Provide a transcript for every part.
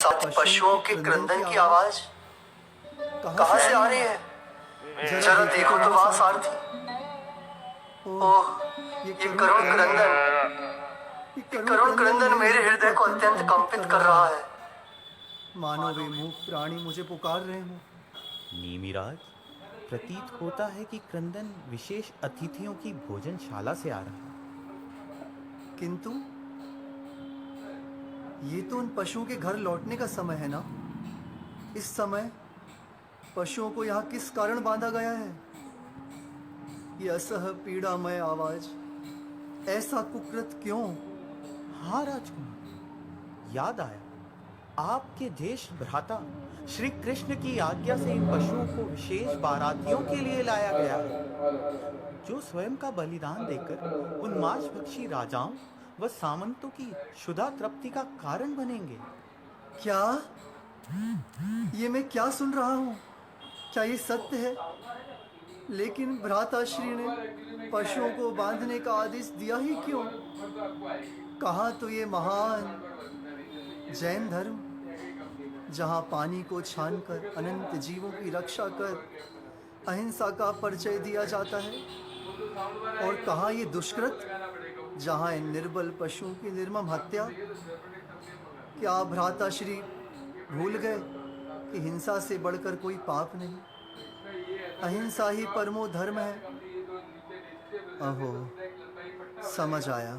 साथ पशुओं के क्रंदन की आवाज कहां से आ रही है? जरा देखो तो वहां सारथी। ओह, ये करुण क्रंदन मेरे हृदय को अत्यंत कंपित कर रहा है। मानो वे मूक प्राणी मुझे पुकार रहे हो। नीमिराज, प्रतीत होता है कि क्रंदन विशेष अतिथियों की भोजनशाला से आ रहा है। किंतु ये तो उन पशुओं के घर लौटने का समय है ना। इस समय पशुओं को यहाँ किस कारण बांधा गया है? ये असह पीड़ामय आवाज, ऐसा कुकृत क्यों? हाँ राजकुमार, याद आया, आपके ज्येष्ठ भ्राता श्री कृष्ण की आज्ञा से इन पशुओं को विशेष बारातियों के लिए लाया गया है, जो स्वयं का बलिदान देकर उन मांसभक्षी राजाओं व सामंतों की क्षुधा तृप्ति का कारण बनेंगे। क्या? ये मैं क्या सुन रहा हूँ? क्या ये सत्य है? लेकिन भ्राताश्री ने पशुओं को बांधने का आदेश दिया ही क्यों? कहाँ तो ये महान जैन धर्म, जहाँ पानी को छानकर अनंत जीवों की रक्षा कर अहिंसा का परिचय दिया जाता है? और कहाँ ये दुष्कृत, जहाँ इन निर्बल पशुओं की निर्मम हत्या? क्या भ्राताश्री भूल गए कि हिंसा से बढ़कर कोई पाप नहीं, अहिंसा ही परमो धर्म है? अहो, समझ आया।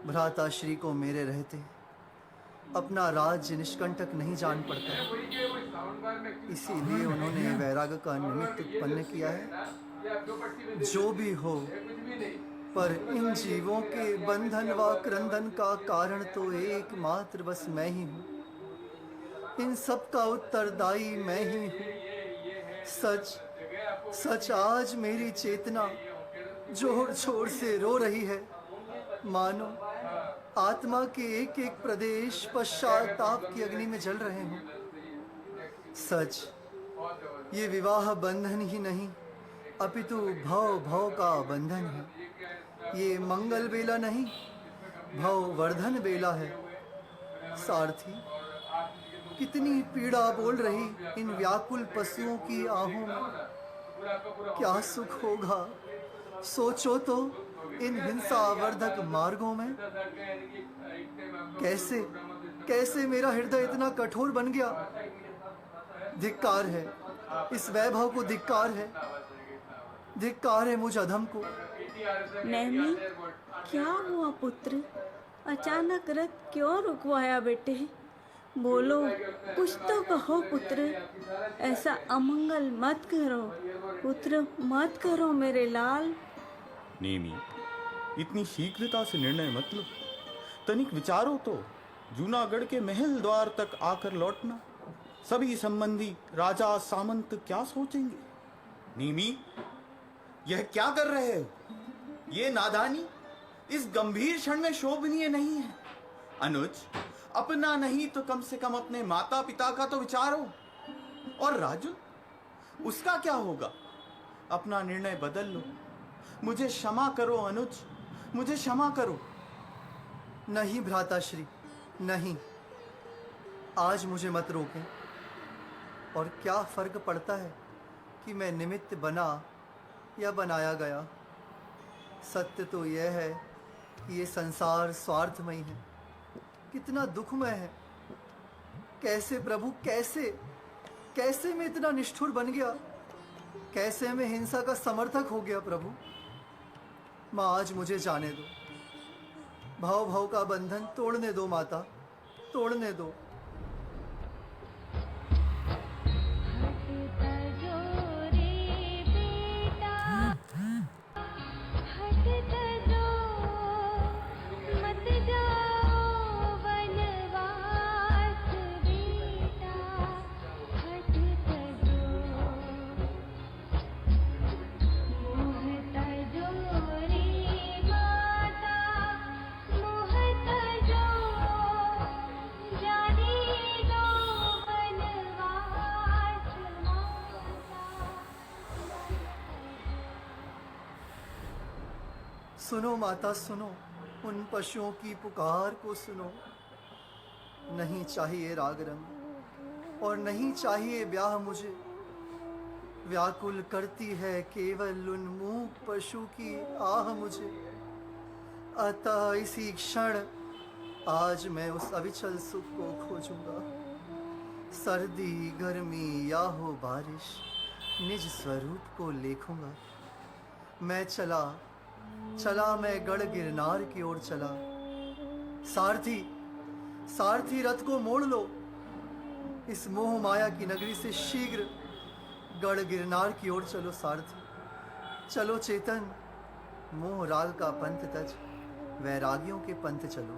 भ्राताश्री को मेरे रहते अपना राज्य निष्कंटक नहीं जान पड़ता, इसीलिए उन्होंने वैराग्य का निमित्त उत्पन्न किया है। जो भी हो, पर इन जीवों के बंधन व क्रंदन का कारण तो एकमात्र बस मैं ही हूँ। इन सब का उत्तरदायी मैं ही हूँ। सच सच आज मेरी चेतना जोर जोर से रो रही है, मानो आत्मा के एक एक प्रदेश पश्चाताप की अग्नि में जल रहे हों। सच, ये विवाह बंधन ही नहीं, अपितु भव भव का बंधन है। ये मंगल बेला नहीं, भव वर्धन बेला है। सारथी, कितनी पीड़ा बोल रही इन व्याकुल पशुओं की आहों में। क्या सुख होगा, सोचो तो, इन हिंसावर्धक मार्गों में। कैसे कैसे मेरा हृदय इतना कठोर बन गया? धिक्कार है, इस वैभव को धिक्कार है, धिक्कार है मुझ अधम को। नैमी, क्या हुआ पुत्र? अचानक रथ क्यों रुकवाया बेटे? बोलो, कुछ तो कहो पुत्र। ऐसा अमंगल मत करो पुत्र, मत करो मेरे लाल। नेमी, इतनी शीघ्रता से निर्णय मत लो, तनिक विचारो तो। जूनागढ़ के महल द्वार तक आकर लौटना, सभी संबंधी राजा सामंत क्या सोचेंगे? नेमी, यह क्या कर रहे हो? ये नादानी इस गंभीर क्षण में शोभनीय नहीं है। अनुज, अपना नहीं तो कम से कम अपने माता पिता का तो विचारो। और राजू, उसका क्या होगा? अपना निर्णय बदल लो। मुझे क्षमा करो अनुज, मुझे क्षमा करो। नहीं भ्राताश्री, नहीं, आज मुझे मत रोकें। और क्या फर्क पड़ता है कि मैं निमित्त बना या बनाया गया? सत्य तो यह है कि ये संसार स्वार्थमय है, कितना दुखमय है। कैसे प्रभु, कैसे कैसे मैं इतना निष्ठुर बन गया? कैसे मैं हिंसा का समर्थक हो गया? प्रभु, माँ, आज मुझे जाने दो। भाव भाव का बंधन तोड़ने दो माता, तोड़ने दो। सुनो माता, सुनो, उन पशुओं की पुकार को सुनो। नहीं चाहिए राग रंग और नहीं चाहिए ब्याह मुझे। व्याकुल करती है केवल उन्मूक पशु की आह मुझे। अतः इसी क्षण आज मैं उस अविचल सुख को खोजूंगा। सर्दी गर्मी या हो बारिश निज स्वरूप को लेखूंगा। मैं चला मैं गढ़ गिरनार की ओर चला। सारथी रथ को मोड़ लो। इस मोह माया की नगरी से शीघ्र गढ़ गिरनार की ओर चलो सारथी। चलो चेतन, मोह राग का पंथ तज वैरागियों के पंथ चलो।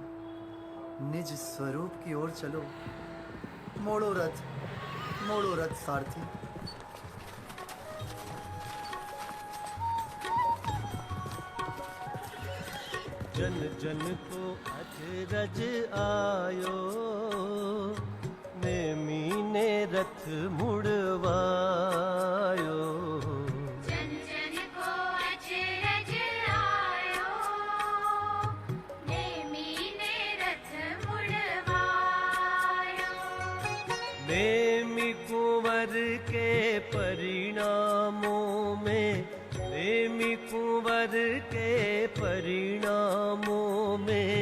निज स्वरूप की ओर चलो। मोड़ो रथ सारथी। जन जन को अचरज आयो, नेमी ने रथ मुड़वायो। जन जन को अचरज आयो, नेमी ने रथ मुड़वायो। नेमी कुंवर के परिणामों में, नेमी कुंवर के परिणामों में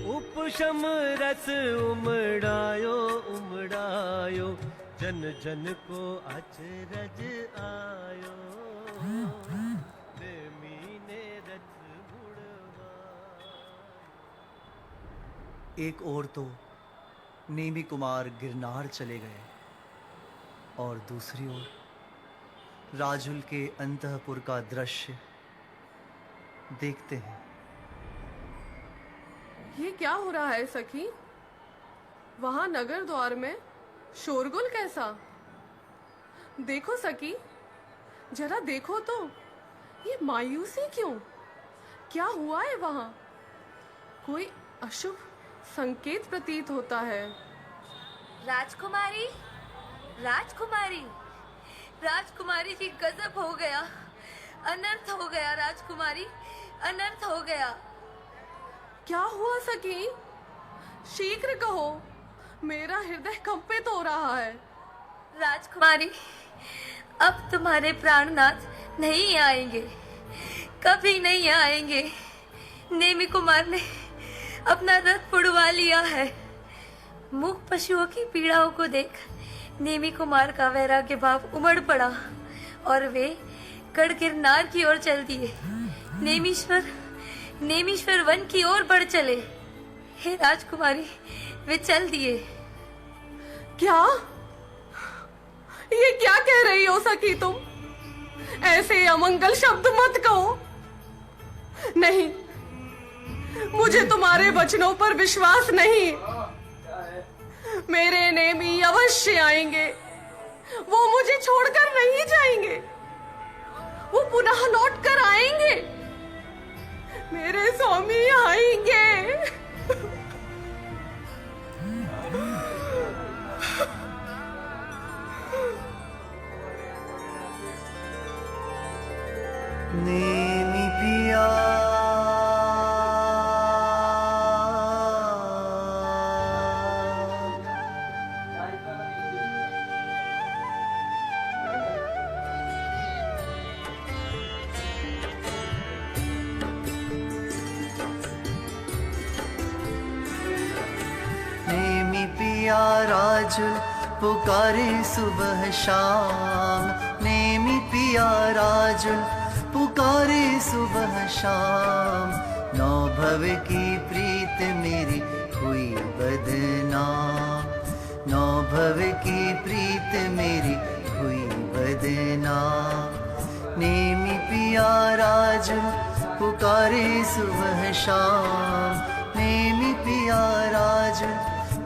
उपशम रस उमड़ायो। जन जन को अचरज आयो, नेमी ने रथ मुड़वायो। एक ओर तो नेमी कुमार गिरनार चले गए और दूसरी ओर राजुल के अंतःपुर का दृश्य देखते हैं। ये क्या हो रहा है सखी? वहां नगर द्वार में शोरगुल कैसा? देखो सखी, जरा देखो तो, ये मायूसी क्यों? क्या हुआ है वहां? कोई अशुभ संकेत प्रतीत होता है। राजकुमारी, राजकुमारी, राजकुमारी जी, गजब हो गया, अनर्थ हो गया राजकुमारी, अनर्थ हो गया। क्या हुआ सखी? शीघ्र कहो, मेरा हृदय कंपित हो रहा है। राजकुमारी, अब तुम्हारे प्राणनाथ नहीं आएंगे, कभी नहीं आएंगे। नेमी कुमार ने अपना रथ उड़वा लिया है। मूक पशुओं की पीड़ाओं को देख नेमी कुमार का वैराग्य भाव उमड़ पड़ा और वे गढ़ गिरनार की ओर चल दिए। नेमीश्वर वन की ओर बढ़ चले। हे राजकुमारी, वे चल दिए। क्या? ये क्या कह रही हो सखी तुम? ऐसे अमंगल शब्द मत कहो। नहीं, मुझे तुम्हारे वचनों पर विश्वास नहीं। मेरे नेमी अवश्य आएंगे। वो मुझे छोड़कर नहीं जाएंगे। वो पुनः लौट कर आएंगे। मेरे स्वामी आएंगे। नेमी पिया राजुल पुकारे सुबह शाम। नेमी पिया राजुल पुकारे सुबह शाम। नौ भव की प्रीत मेरी हुई बदनाम। नौ भव की प्रीत मेरी हुई बदनाम। नेमी पिया राजुल पुकारे सुबह शाम। नेमी पिया राजुल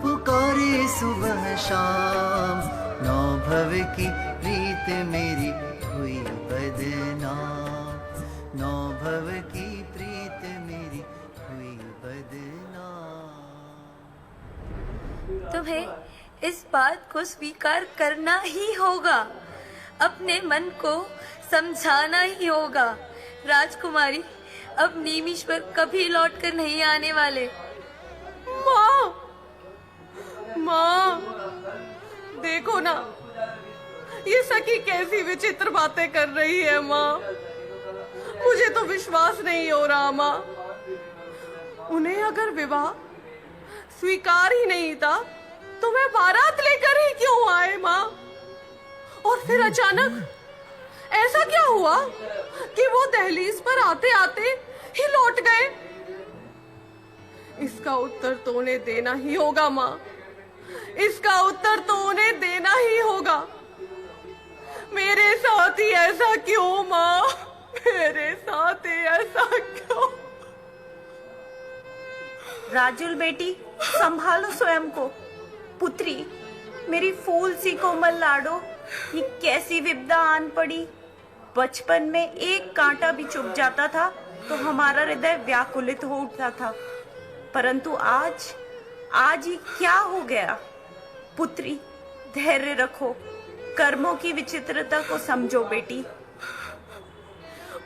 पुकारे सुबह शाम। नौ भव की प्रीत मेरी हुई बदनाम। नौ भव की प्रीत मेरी हुई बदनाम। तुम्हें इस बात को स्वीकार करना ही होगा, अपने मन को समझाना ही होगा। राजकुमारी, अब नेमीश्वर कभी लौटकर नहीं आने वाले। माँ, देखो ना, ये सखी कैसी विचित्र बातें कर रही है माँ। मुझे तो विश्वास नहीं हो रहा माँ। उन्हें अगर विवाह स्वीकार ही नहीं था तो मैं बारात लेकर ही क्यों आए माँ? और फिर अचानक ऐसा क्या हुआ कि वो दहलीज पर आते आते ही लौट गए? इसका उत्तर तो उन्हें देना ही होगा माँ, इसका उत्तर तो उन्हें देना ही होगा। मेरे साथ ही ऐसा क्यों माँ? मेरे साथ ही ऐसा क्यों? राजुल बेटी, संभालो स्वयं को। पुत्री, मेरी फूल सी कोमल लाडो, ये कैसी विपदा आन पड़ी। बचपन में एक कांटा भी चुभ जाता था तो हमारा हृदय व्याकुलित हो उठता था, परंतु आज ही क्या हो गया? पुत्री, धैर्य रखो, कर्मों की विचित्रता को समझो बेटी।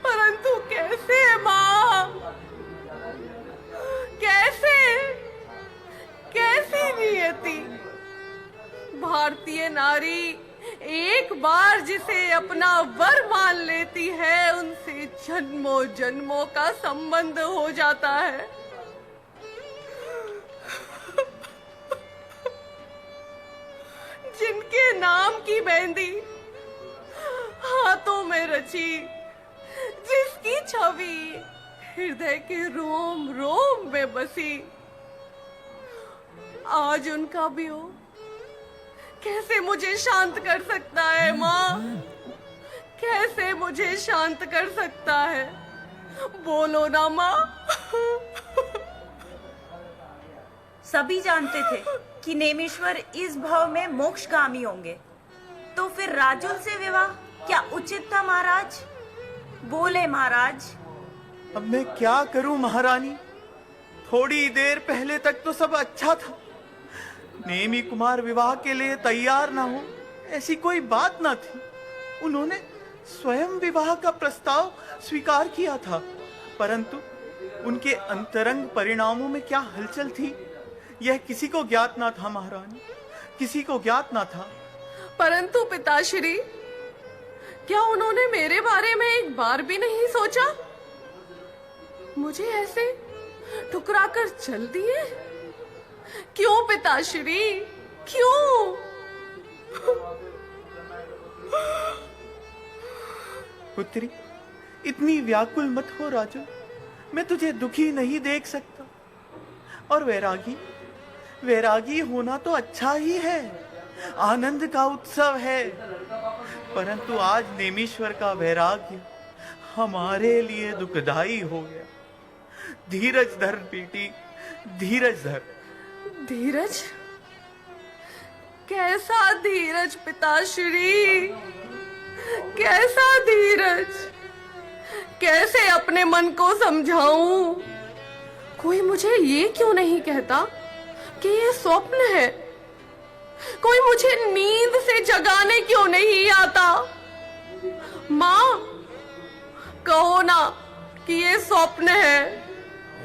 परंतु कैसे माँ? कैसे? कैसी नियति? भारतीय नारी एक बार जिसे अपना वर मान लेती है, उनसे जन्मों जन्मों का संबंध हो जाता है। जिनके नाम की मेहंदी हाथों में रची, जिसकी छवि हृदय के रोम रोम में बसी, आज उनका वियोग कैसे मुझे शांत कर सकता है माँ? कैसे मुझे शांत कर सकता है? बोलो ना माँ। सभी जानते थे कि नेमीश्वर इस भाव में मोक्षगामी होंगे, तो फिर राजुल से विवाह क्या उचित था महाराज? बोले महाराज। अब मैं क्या करूं महारानी? थोड़ी देर पहले तक तो सब अच्छा था। नेमी कुमार विवाह के लिए तैयार ना हो, ऐसी कोई बात ना थी। उन्होंने स्वयं विवाह का प्रस्ताव स्वीकार किया था, परंतु उनके अंतरंग परिणामों में क्या हलचल थी, यह किसी को ज्ञात ना था महारानी, किसी को ज्ञात ना था। परंतु पिताश्री, क्या उन्होंने मेरे बारे में एक बार भी नहीं सोचा? मुझे ऐसे ठुकराकर चल दिए? क्यों पिताश्री, क्यों? पुत्री, इतनी व्याकुल मत हो राजू। मैं तुझे दुखी नहीं देख सकता। और वैरागी होना तो अच्छा ही है, आनंद का उत्सव है, परंतु आज नेमीश्वर का वैराग्य हमारे लिए दुखदाई हो गया। धीरज धर बेटी, धीरज धर। धीरज? कैसा धीरज पिताश्री? कैसा धीरज? कैसे अपने मन को समझाऊं? कोई मुझे ये क्यों नहीं कहता कि ये स्वप्न है? कोई मुझे नींद से जगाने क्यों नहीं आता? माँ, कहो ना कि ये स्वप्न है,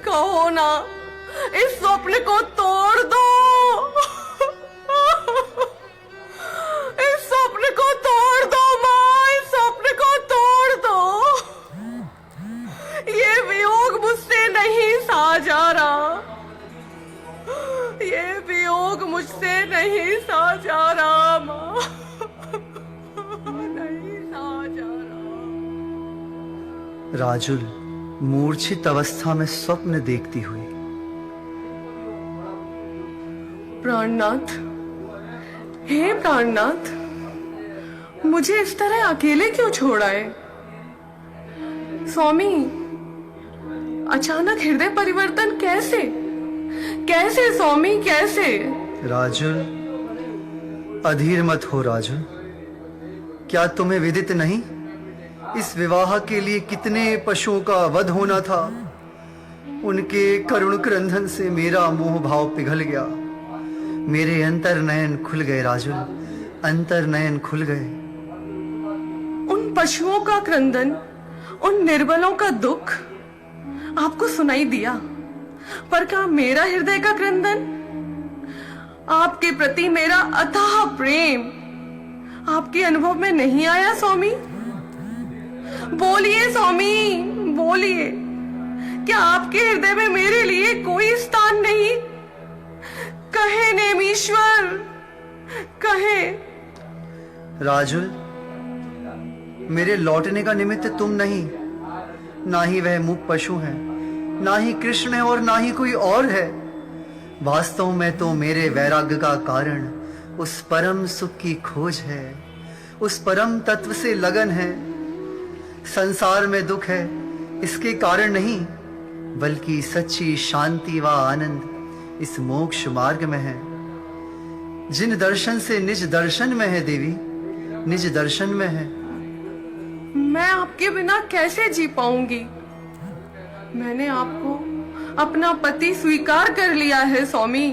कहो ना, इस स्वप्न को तोड़ दो। इस स्वप्न को तोड़ दो माँ, इस स्वप्न को तोड़ दो। ये वियोग मुझसे नहीं सहा जा रहा, ये वियोग मुझसे नहीं सहा जा रहा माँ, नहीं सहा जा रहा। राजुल मूर्छित अवस्था में स्वप्न देखती हुई। प्राणनाथ, हे प्राणनाथ, मुझे इस तरह अकेले क्यों छोड़ाए? स्वामी, अचानक हृदय परिवर्तन कैसे? कैसे स्वामी, कैसे? राजुल, अधीर मत हो राजुल। क्या तुम्हें विदित नहीं, इस विवाह के लिए कितने पशुओं का वध होना था? उनके करुण क्रंदन से मेरा मोह भाव पिघल गया। मेरे अंतर नयन खुल गए राजुल, अंतर नयन खुल गए। उन पशुओं का क्रंदन, उन निर्बलों का दुख आपको सुनाई दिया, पर क्या मेरा हृदय का क्रंदन? आपके प्रति मेरा अथाह प्रेम, आपके अनुभव में नहीं आया स्वामी? बोलिए स्वामी, बोलिए, क्या आपके हृदय में मेरे लिए कोई स्थान नहीं? कहे नेमीश्वर, कहे। राजुल, मेरे लौटने का निमित्त तुम नहीं, ना ही वह मूक पशु है, ना ही कृष्ण है और ना ही कोई और है। वास्तव में तो मेरे वैराग्य का कारण उस परम सुख की खोज है, उस परम तत्व से लगन है। संसार में दुख है इसके कारण नहीं, बल्कि सच्ची शांति व आनंद इस मोक्ष मार्ग में है। जिन दर्शन से निज दर्शन में है देवी, निज दर्शन में है। मैं आपके बिना कैसे जी पाऊंगी? मैंने आपको अपना पति स्वीकार कर लिया है स्वामी।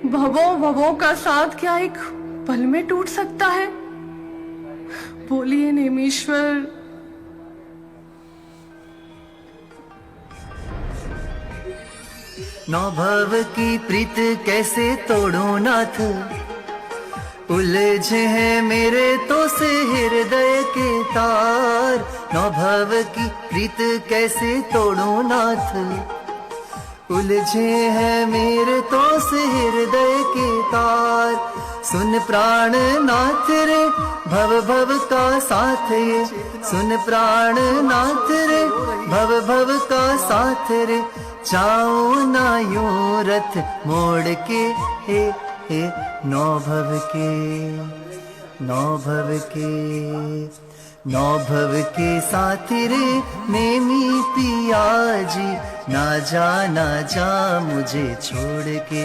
भवों भवों का साथ क्या एक पल में टूट सकता है? बोलिए नेमीश्वर। नौ भव की प्रीत कैसे तोड़ो नाथ, उलझे हैं मेरे तो से हृदय के तार। नौ भव की प्रीत कैसे तोड़ो नाथ, उलझे हैं मेरे तो से हृदय के तार। सुन प्राण नाथ रे भव भव का साथ ये, सुन प्राण नाथ रे भव भव का साथ रे। जाओ ना यूं रथ मोड़ के, हे नौ भव के, नौ भव के, नौ भव के साथी रे नेमी पिया जी। ना जा मुझे छोड़ के,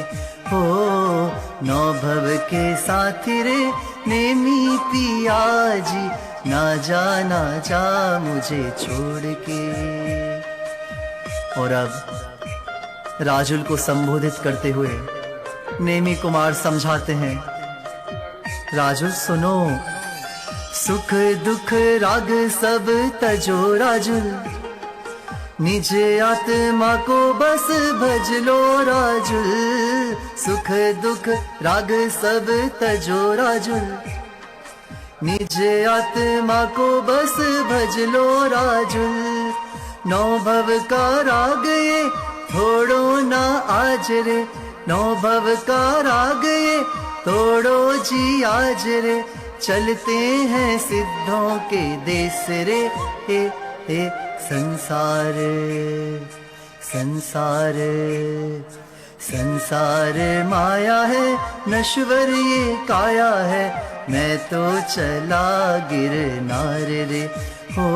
हो नौ भव के साथी रे नेमी पिया जी। ना जा मुझे छोड़ के। और अब राजुल को संबोधित करते हुए नेमी कुमार समझाते हैं, राजुल सुनो, सुख दुख राग सब तजो राजुल, निज आत्मा को बस भज लो राजुल। सुख दुख राग सब तजो राजुल, निज आत्मा को बस भज लो राजुल। नौ भव का राग ये थोड़ो ना आज रे, नौ भव का राग ये तोड़ो जी आज रे। चलते हैं सिद्धों के देश रे, हे संसार संसार संसार माया है, नश्वर ये काया है। मैं तो चला गिरनार रे, हो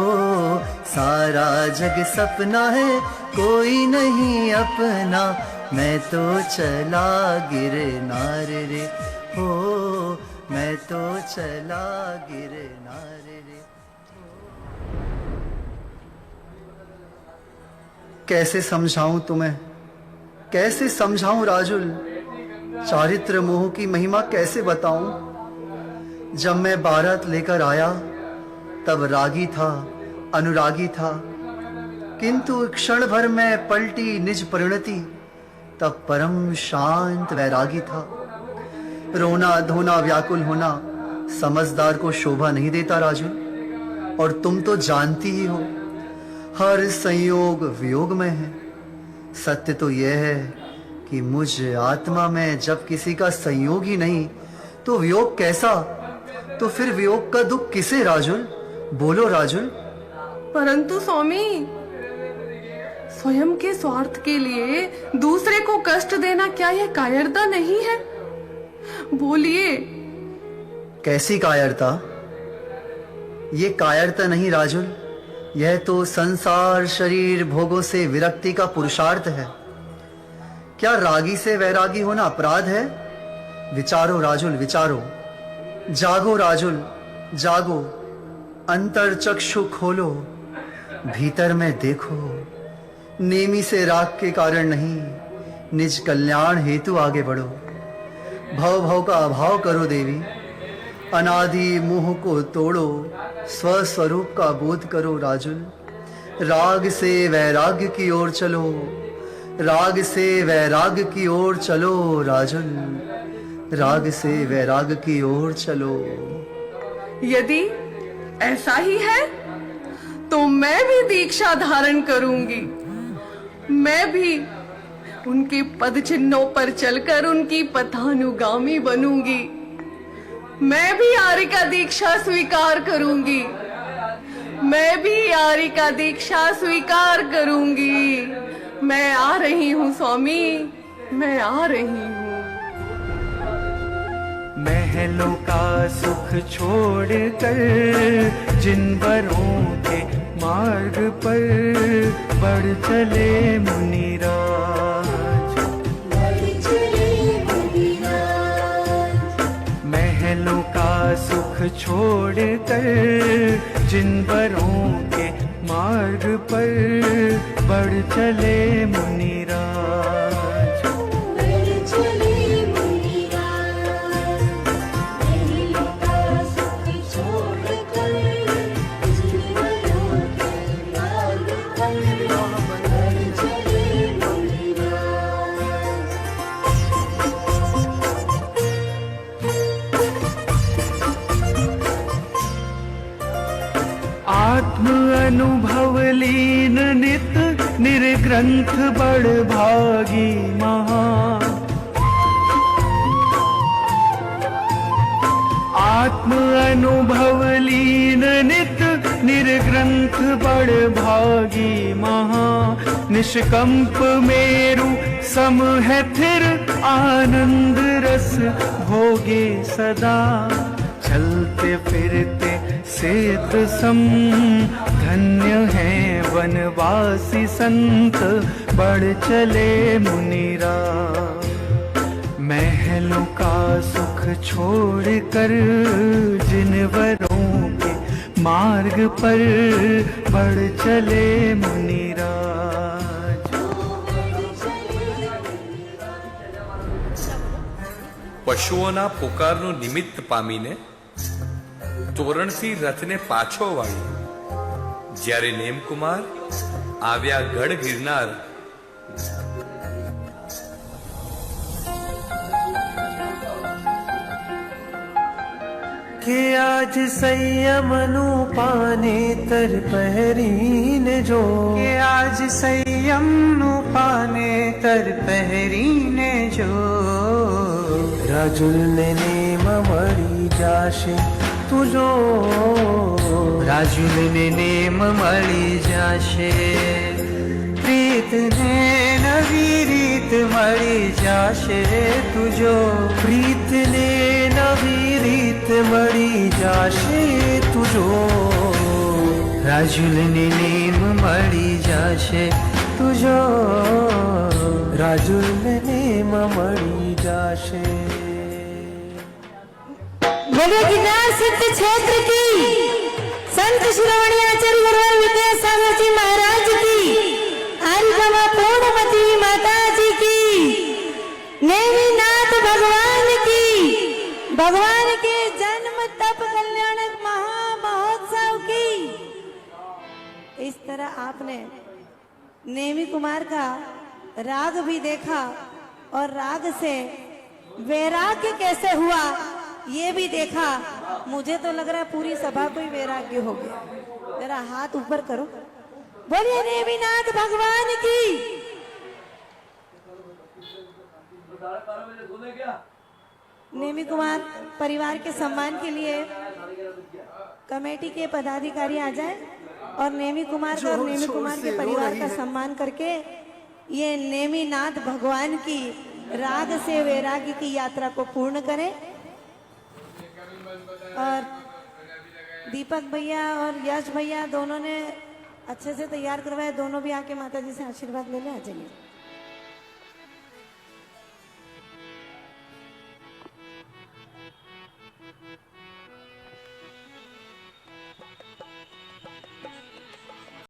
सारा जग सपना है, कोई नहीं अपना। मैं तो चला गिरनार रे, हो मैं तो चला गिरनार रे। कैसे समझाऊं तुम्हें, कैसे समझाऊं राजुल, चारित्र मोह की महिमा कैसे बताऊं। जब मैं बारात लेकर आया तब रागी था, अनुरागी था, किंतु क्षण भर में पलटी निज परिणति, तब परम शांत वैरागी था। रोना धोना व्याकुल होना समझदार को शोभा नहीं देता राजुल, और तुम तो जानती ही हो हर संयोग वियोग में है। सत्य तो यह है कि मुझ आत्मा में जब किसी का संयोग ही नहीं तो वियोग कैसा? तो फिर वियोग का दुख किसे राजुल? बोलो राजुल। परंतु स्वामी, स्वयं के स्वार्थ के लिए दूसरे को कष्ट देना क्या यह कायरता नहीं है? बोलिए। कैसी कायरता? ये कायरता नहीं राजुल, यह तो संसार शरीर भोगों से विरक्ति का पुरुषार्थ है। क्या रागी से वैरागी होना अपराध है? विचारो राजुल, विचारो। जागो राजुल, जागो, अंतर चक्षु खोलो, भीतर में देखो। नेमी से राग के कारण नहीं, निज कल्याण हेतु आगे बढ़ो। भव भव का अभाव करो देवी, अनादि मोह को तोड़ो, स्वस्वरूप का बोध करो राजुल। राग से वैराग्य की ओर चलो, राग से वैराग्य की ओर चलो राजुल, राग से वैराग्य की ओर चलो। यदि ऐसा ही है तो मैं भी दीक्षा धारण करूंगी। मैं भी उनके पद चिन्हों पर चलकर उनकी पथानुगामी बनूंगी। मैं भी आर्य का दीक्षा स्वीकार करूंगी। मैं भी आर्य का दीक्षा स्वीकार करूंगी। मैं आ रही हूँ स्वामी, मैं आ रही हूँ। महलों का सुख छोड़कर जिन वरों के मार्ग पर बढ़ चले मुनिराज। महलों का सुख छोड़कर जिन वरों के मार्ग पर बढ़ चले मुनिराज। आत्म अनुभव लीन नित निर्ग्रंथ बड़ भागी महा। आत्म अनुभव लीन नित निर्ग्रंथ बड़ भागी महा। निष्कंप मेरु सम है थिर आनंद रस भोगे सदा। चलते फिरते सिद्ध सम धन्य है वनवासी संत बढ़ चले मुनिरा। महलों का सुख छोड़कर जिन वरों के मार्ग पर बढ़ चले मुनिरा। પશુઓના પુકારનું નિમિત્ત પામીને તોરણથી રથને પાછો વાળી જ્યારે નેમકુમાર આવ્યા ગઢ ગિરનાર। કે આજ સંયમનું પાને તર પહેરીને જો। કે આજ સંયમનું પાને તર પહેરીને જો। રાજુલને નેમ મળી જાશે તુજો। રાજુલને નેમ મળી જાશે। પ્રીતને નવી રીત મળી જાશે તુજો। પ્રીતને નવી રીત મળી જાશે તુજો। રાજુલને નેમ મળી જાશે તુજો। રાજુલને નેમ મળી જાશે। बोले गिरनार सिद्ध क्षेत्र की संत शिरोमणि आचार्य गुरुवर विद्यासागर जी महाराज की, आर्यभमा पूर्णमती माता जी की, नेमिनाथ भगवान की, भगवान के जन्म तप कल्याणक महामहोत्सव की। इस तरह आपने नेमी कुमार का राग भी देखा और राग से वैराग्य कैसे हुआ ये भी देखा। मुझे तो लग रहा है पूरी सभा को ही वैराग्य हो गया। जरा हाथ ऊपर करो, बोलिए नेमिनाथ भगवान की। नेमी कुमार परिवार के सम्मान के लिए कमेटी के पदाधिकारी आ जाए और नेमी कुमार का और नेमी कुमार के परिवार का सम्मान करके ये नेमिनाथ भगवान की राग से वैराग्य की यात्रा को पूर्ण करें। और दीपक भैया और यश भैया दोनों ने अच्छे से तैयार करवाया। दोनों भी आके माता जी से आशीर्वाद ले ले आ जाइए।